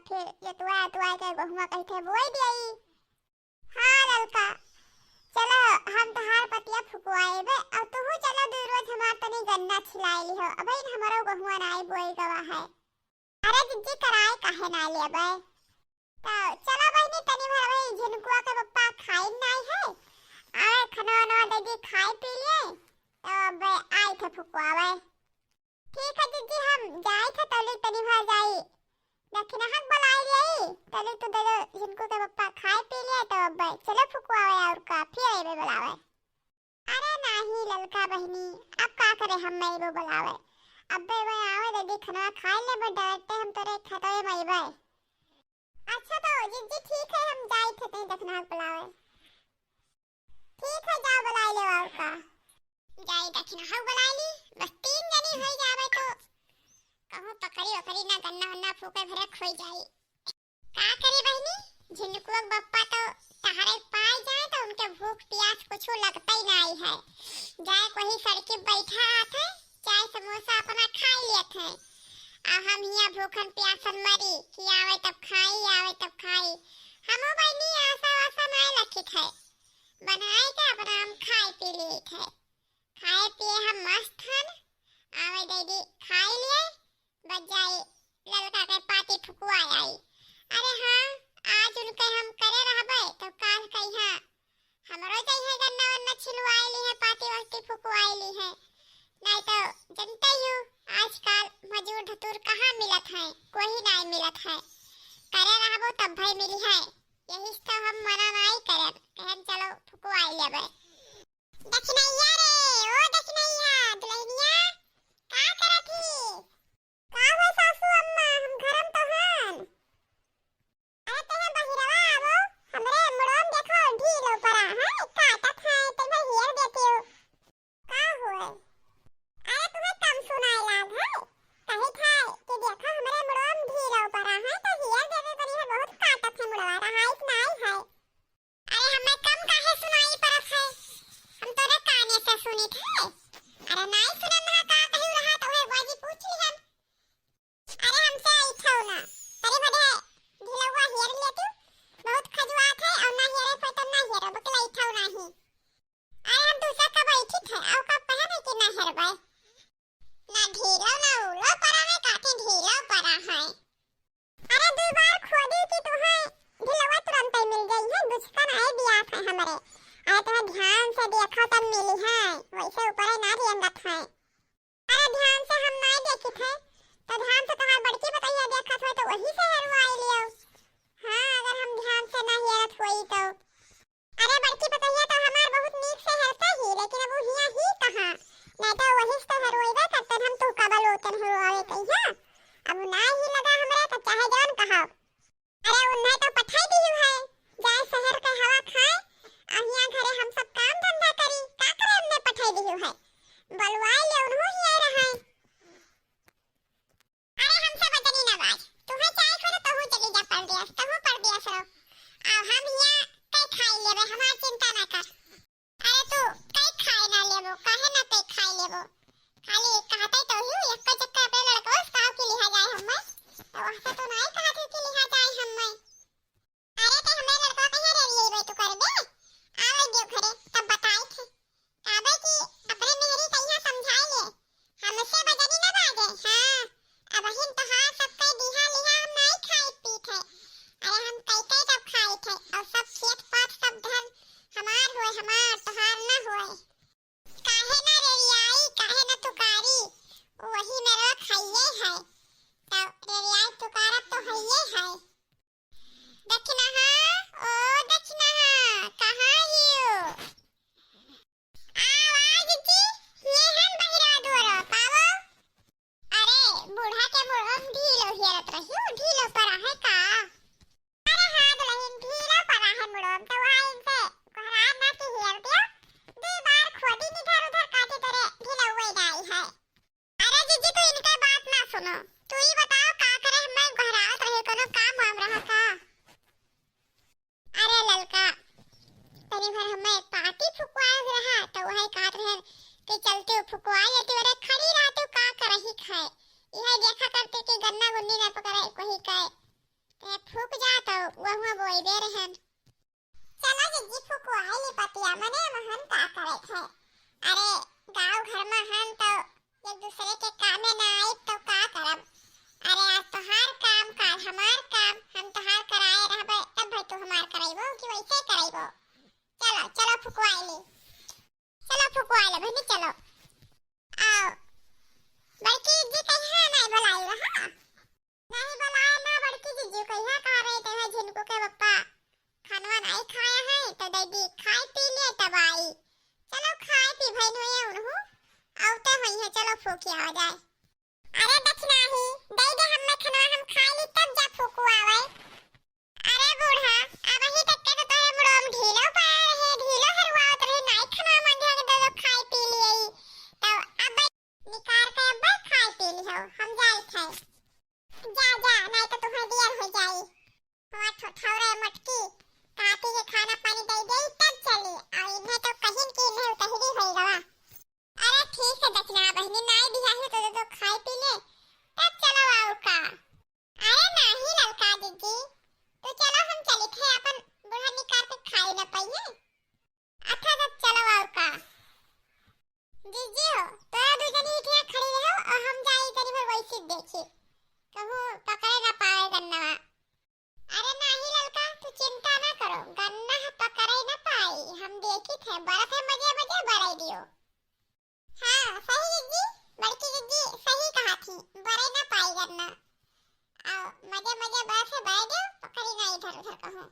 फिर जतुआ के बहुआ कहते बोई दियई। हाँ ललका चलो हम तहार पतिया फुकवाए बे और तू चलो दू रोज हमार तनी गन्ना छिलाई ली हो। अबे हमरो बहुआ नाई बोई गवा है। अरे जिज्जी कराए काहे ना ले बे तो चलो बहनी तनी भर भाई झिनकुआ के पप्पा खाई नाई है। आए खनो न दीदी खाई पी लिए तो अब आई थे फुकवावे। ठीक है जिज्जी हम जाए थे तली तनी भर जाई दक्षिण हक बुलाई रही तले तो दलो जिनको के पप्पा खाए पी लिया तो अब चलो फुकवावे और का फिर आवे बुलावे। अरे नहीं ललका बहनी अब का करे हम मैं वो बुलावे। अब वे आवे दीदी खाना खाए ले बट डालते हम तोरे खतोए मईबे। अच्छा तो जिज्जी ठीक है हम जाई थे तनी दक्षिण हक बुलावे। ठीक है जाओ बुलाई ले और का जाई दक्षिण हक बुलाई ली बस 3 जनी हो जावे तो कहूं पकड़ी ओकरी ना गन्ना वन्ना फूके भरे खोई जाई। का करे बहनी झिनकुआ बप्पा तो तहारे पाए जाए तो उनके भूख प्यास कुछ लगता ही नहीं है। जाए कोई सड़के बैठा आथे चाय समोसा अपना खा लेत है और हम हिया भूखन प्यासन मरी कि आवे तब खाई। हमो बहनी आशा वासा नहीं लखित है बनाए के अपना हम खाए पी लेत है। खाए पिए हम मस्त हन आवे दीदी खाई लिए बजाई ललका के पाती फुकवाई आई। अरे हाँ आज उनके हम करे रहबे तो काल कहिया हमरो चाहिए गन्ना वन्ना छिलवाई ली है पाती वाती फुकवाई ली है। नहीं तो जनते ही आजकल मजूर धतूर कहाँ मिलत है कोई नहीं मिलत है। करे रहबो तब भाई मिली है यही तो हम मना नहीं करे कहन चलो फुकवाई लेबे। दक्षिणैया रे ओ दक्षिणैया दुल्हनिया का करत ही का हो सासू अम्मा हम घरम तो हन। अरे तेरे बहिरवा आवो हमरे मुड़म देखो ढीलो परा है काटत है ते मैं हेर देती हूं का हुए। अरे तुम्हें कम सुनाई लाग है कहे था कि देखो हमरे मुड़म ढीलो परा है तो हेर देवे बड़ी है बहुत काटत है मुड़वा रहा इस नहीं है। अरे हमें कम काहे सुनाई परत है हम तोरे काने से सुनी थे। अरे नहीं सुनन ना का कहि रहा तो है बाजी पूछ ली हम। अरे हमसे इच्छा ना तरी बड़े ढिलवा हेर ले तू बहुत खजवात है और ना हेरे पे तो ना हेरे बकला इच्छा नहीं। अरे हम दूसरा का बैठी थे और का पहने कि ना हेरबे ना ढीलो ना उलो परा है काटे ढीलो परा है। अरे दो बार खोदी कि तुम्हें ढिलवा तुरंत ही मिल गई है दुश्मन आए बिया है हमारे। अरे तुम्हें ध्यान से देखो तब मिली है वैसे ऊपर ना ध्यान रख है। अरे ध्यान से हम नहीं देखी थे तो ध्यान से तुम्हारी बड़की बताइए देखत हो तो वही से हेरवाई लियो। हां अगर हम ध्यान से ना हेरत होई तो अरे बड़की बताइए तो हमार बहुत नीक से हेरता ही लेकिन अब हिया ही कहां नहीं तो वही से हेरवाईबे करते हम तो कबल होतन हेरवावे कहिया अब ना ही लगा हमरे तो चाहे जान कहा। अरे उन्हें तो पठाई दी है जाए शहर के हवा खाए और हिया घरे हम सब काम धंधा करी का करे हमने पठाई दी है बलवाई ले उन्हों ही आ रहा है। अरे हमसे बदनी ना बात तुम्हें चाय खोलो तो हूं चली जा पड़ दिया सरो अब हम हिया कई खाई लेबे हमार चिंता ना कर। अरे तू कई खाए ना लेबो काहे ना कई खाई लेबो खाली कहते तो ही एक चक्कर पे लड़को साहब के लिहा जाए हमें तो वहां तो नहीं कहते कि लिहा जाए हमें। अरे ते हमें लड़का कहे रे ये तू कर दे आवे जो घरे तब बताई थे काबे की अपने मेहरी कहिया समझाई ले हमसे बदनी ना बाजे। हां अब हिन तो हां सब कई दिहा लिहा हम नहीं खाई पी थे। अरे हम कई तब खाई थे और सब खेत पात सब धन हमार होए हमार तोहार ना होए काहे ना रेरियाई काहे ना तुकारी वही मेरा खाइए है तो रेरियाई तुकार तो हइए है। दक्षिणा ओ दक्षिणा कहां हियो आवाज जी ये हम बहिरा दोरो पावो। अरे बूढ़ा के मुड़म ढीलो हेरत रहियो ढीलो परा है का। अरे हां दुल्हन ढीलो परा है मुड़म तो वहां इनसे घरा ना की हेर दियो दो बार खोदी इधर उधर काटे तेरे ढीलो हुई नहीं है। अरे जीजी तू इनका बात ना सुनो तू ही बताओ का करे मैं घरात रहे कोनो काम हम रहा का। अरे ललका तनी भर हमें पार्टी फुकवाए रहा तो वही कहत रहे कि चलते फुकवाए लेते अरे खड़ी रहते का करही खाए यह देखा करते कि गन्ना गुन्नी ना पकड़े कोई कहे ते फूक जा तो वहुआ बोई दे रहन। चलो जिज्जी फुकवाई पतिया मने महन का करे है। अरे गांव घर में हम तो एक दूसरे के कामे ना आई तो का करब। अरे आज तोहार काम काल हमार काम, हम तोहार कराए रहबे तब भाई तू हमार कराइबो कि वैसे कराइबो। चलो चलो फुकवाई ले, चलो फुकवाई ले बहनी चलो। आओ बड़की जी कहिया नहीं बुलाई रहा, नहीं बुलाया ना बड़की जीजू कहिया कह रहे थे झिनको के पप्पा खानवा नहीं खाया है तो दीदी खाई पी ले तब आई। चलो खाई पी भाई नुए उन्हों आवते हुई है, चलो फूकी आ जाए। अरे दक्षिणा ही दे दे हमें खाना, हम खाई ली तब जा फूकू आवे। अरे बूढ़ा अब ही तक के तो तोरे मुड़ोम ढीलो पाया है, ढीलो हरवावत रहे नहीं खाना मांगे के दो खाई पी लिए तो अब निकार के अब खाई पी ली हो। हम जाई थे जा जा नहीं तो तुम्हें देर हो जाई। हमार ठोठौरे मटकी काटी के खाना पानी दे दे तब चली और इन्हें तो कहीं की नहीं उतहरी होएगा। अरे ठीक है दक्षिणा बहनी नहीं दिया है तो खाई पी ले तब चलो आओ का। अरे नहीं ललका दीदी तो चलो हम चली थे अपन बुढ़ा निकाल के खाई न पाइए। अच्छा तब चलो आओ का दीदी हो तो दूजनी इतना खड़ी रहो और हम जाई तरी भर वैसे देखी कहूँ पकड़े ना पाए गन्ना। अरे नहीं ललका तू चिंता ना करो, गन्ना पकड़े ना पाई, हम देखी थे बड़ा थे मजे मजे बड़ाई दियो। हाँ सही दीदी, बड़की दीदी सही कहा थी, बड़े ना पाई गन्ना। आओ मजे मजे बड़ा से बड़े दियो, पकड़ी ना इधर उधर कहूँ।